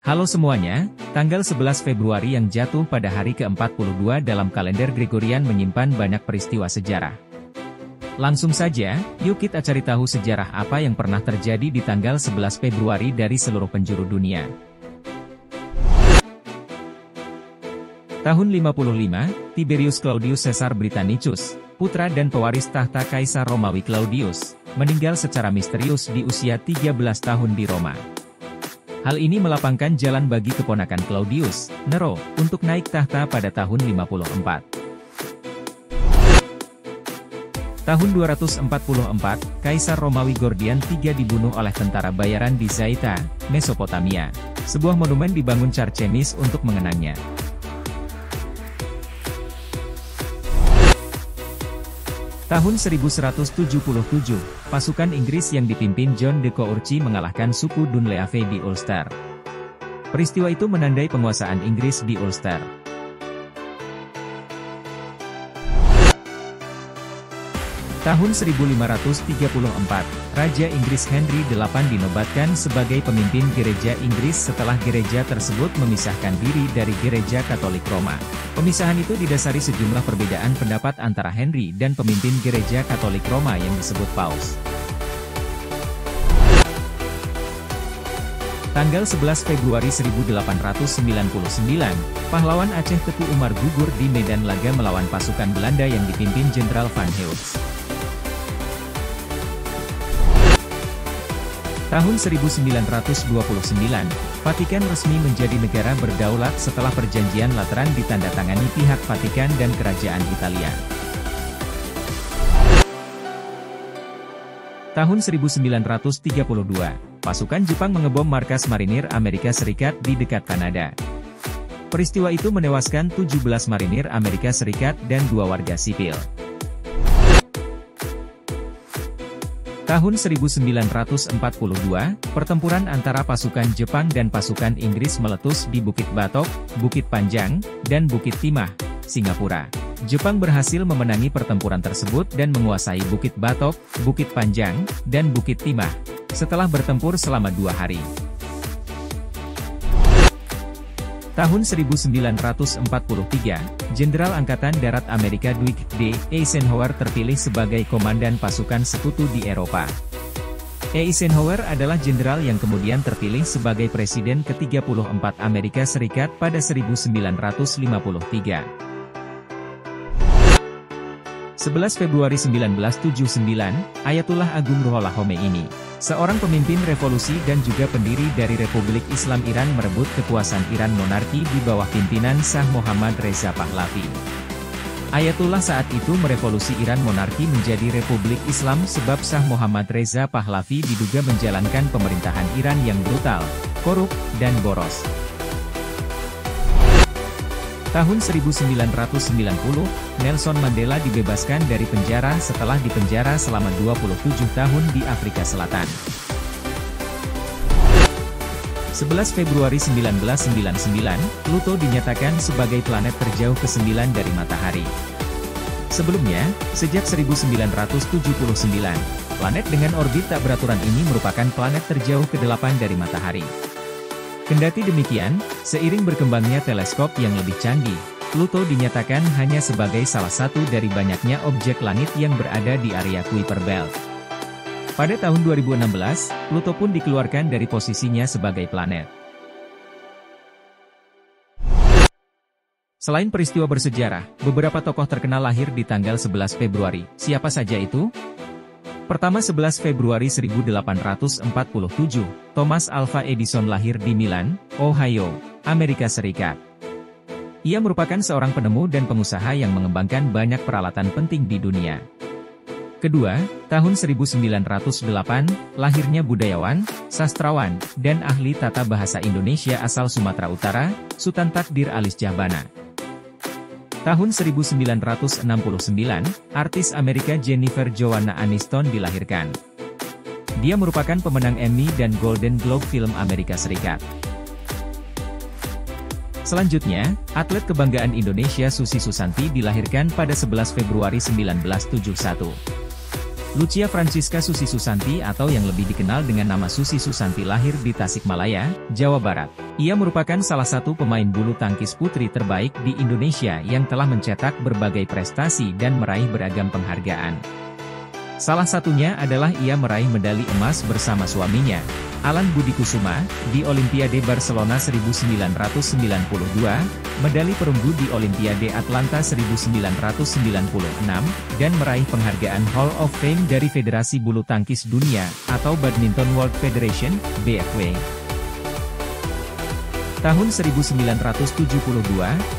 Halo semuanya, tanggal 11 Februari yang jatuh pada hari ke-42 dalam kalender Gregorian menyimpan banyak peristiwa sejarah. Langsung saja, yuk kita cari tahu sejarah apa yang pernah terjadi di tanggal 11 Februari dari seluruh penjuru dunia. Tahun 55, Tiberius Claudius Caesar Britannicus, putra dan pewaris tahta Kaisar Romawi Claudius, meninggal secara misterius di usia 13 tahun di Roma. Hal ini melapangkan jalan bagi keponakan Claudius, Nero, untuk naik tahta pada tahun 54. Tahun 244, Kaisar Romawi Gordian III dibunuh oleh tentara bayaran di Zaita, Mesopotamia. Sebuah monumen dibangun Carchemish untuk mengenangnya. Tahun 1177, pasukan Inggris yang dipimpin John de Courcy mengalahkan suku Dunleavy di Ulster. Peristiwa itu menandai penguasaan Inggris di Ulster. Tahun 1534, Raja Inggris Henry VIII dinobatkan sebagai pemimpin gereja Inggris setelah gereja tersebut memisahkan diri dari gereja Katolik Roma. Pemisahan itu didasari sejumlah perbedaan pendapat antara Henry dan pemimpin gereja Katolik Roma yang disebut Paus. Tanggal 11 Februari 1899, pahlawan Aceh Teku Umar gugur di medan laga melawan pasukan Belanda yang dipimpin Jenderal Van Heels. Tahun 1929, Vatikan resmi menjadi negara berdaulat setelah perjanjian Lateran ditandatangani pihak Vatikan dan Kerajaan Italia. Tahun 1932, pasukan Jepang mengebom markas marinir Amerika Serikat di dekat Kanada. Peristiwa itu menewaskan 17 marinir Amerika Serikat dan 2 warga sipil. Tahun 1942, pertempuran antara pasukan Jepang dan pasukan Inggris meletus di Bukit Batok, Bukit Panjang, dan Bukit Timah, Singapura. Jepang berhasil memenangi pertempuran tersebut dan menguasai Bukit Batok, Bukit Panjang, dan Bukit Timah, setelah bertempur selama 2 hari. Tahun 1943, Jenderal Angkatan Darat Amerika Dwight D. Eisenhower terpilih sebagai komandan pasukan sekutu di Eropa. Eisenhower adalah jenderal yang kemudian terpilih sebagai Presiden ke-34 Amerika Serikat pada 1953. 11 Februari 1979, Ayatullah Agung Ruhollah Khomeini, seorang pemimpin revolusi dan juga pendiri dari Republik Islam Iran merebut kekuasaan Iran monarki di bawah pimpinan Shah Mohammad Reza Pahlavi. Ayatullah saat itu merevolusi Iran monarki menjadi Republik Islam sebab Shah Mohammad Reza Pahlavi diduga menjalankan pemerintahan Iran yang brutal, korup, dan boros. Tahun 1990, Nelson Mandela dibebaskan dari penjara setelah dipenjara selama 27 tahun di Afrika Selatan. 11 Februari 1999, Pluto dinyatakan sebagai planet terjauh ke-9 dari Matahari. Sebelumnya, sejak 1979, planet dengan orbit tak beraturan ini merupakan planet terjauh ke-8 dari Matahari. Kendati demikian, seiring berkembangnya teleskop yang lebih canggih, Pluto dinyatakan hanya sebagai salah satu dari banyaknya objek langit yang berada di area Kuiper Belt. Pada tahun 2016, Pluto pun dikeluarkan dari posisinya sebagai planet. Selain peristiwa bersejarah, beberapa tokoh terkenal lahir di tanggal 11 Februari. Siapa saja itu? Pertama 11 Februari 1847, Thomas Alva Edison lahir di Milan, Ohio, Amerika Serikat. Ia merupakan seorang penemu dan pengusaha yang mengembangkan banyak peralatan penting di dunia. Kedua, tahun 1908, lahirnya budayawan, sastrawan, dan ahli tata bahasa Indonesia asal Sumatera Utara, Sutan Takdir Alis Jahbana. Tahun 1969, artis Amerika Jennifer Joanna Aniston dilahirkan. Dia merupakan pemenang Emmy dan Golden Globe film Amerika Serikat. Selanjutnya, atlet kebanggaan Indonesia Susi Susanti dilahirkan pada 11 Februari 1971. Lucia Francisca Susi Susanti atau yang lebih dikenal dengan nama Susi Susanti lahir di Tasikmalaya, Jawa Barat. Ia merupakan salah satu pemain bulu tangkis putri terbaik di Indonesia yang telah mencetak berbagai prestasi dan meraih beragam penghargaan. Salah satunya adalah ia meraih medali emas bersama suaminya, Alan Budi Kusuma, di Olimpiade Barcelona 1992, medali perunggu di Olimpiade Atlanta 1996, dan meraih penghargaan Hall of Fame dari Federasi Bulu Tangkis Dunia, atau Badminton World Federation, BFW. Tahun 1972,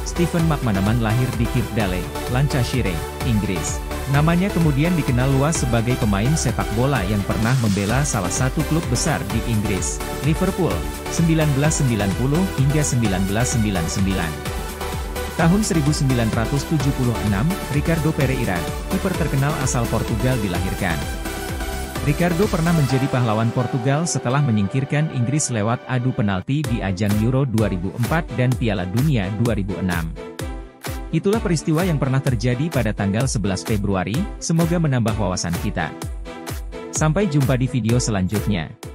Stephen McManaman lahir di Kirkdale, Lancashire, Inggris. Namanya kemudian dikenal luas sebagai pemain sepak bola yang pernah membela salah satu klub besar di Inggris, Liverpool, 1990 hingga 1999. Tahun 1976, Ricardo Pereira, kiper terkenal asal Portugal dilahirkan. Ricardo pernah menjadi pahlawan Portugal setelah menyingkirkan Inggris lewat adu penalti di ajang Euro 2004 dan Piala Dunia 2006. Itulah peristiwa yang pernah terjadi pada tanggal 11 Februari, semoga menambah wawasan kita. Sampai jumpa di video selanjutnya.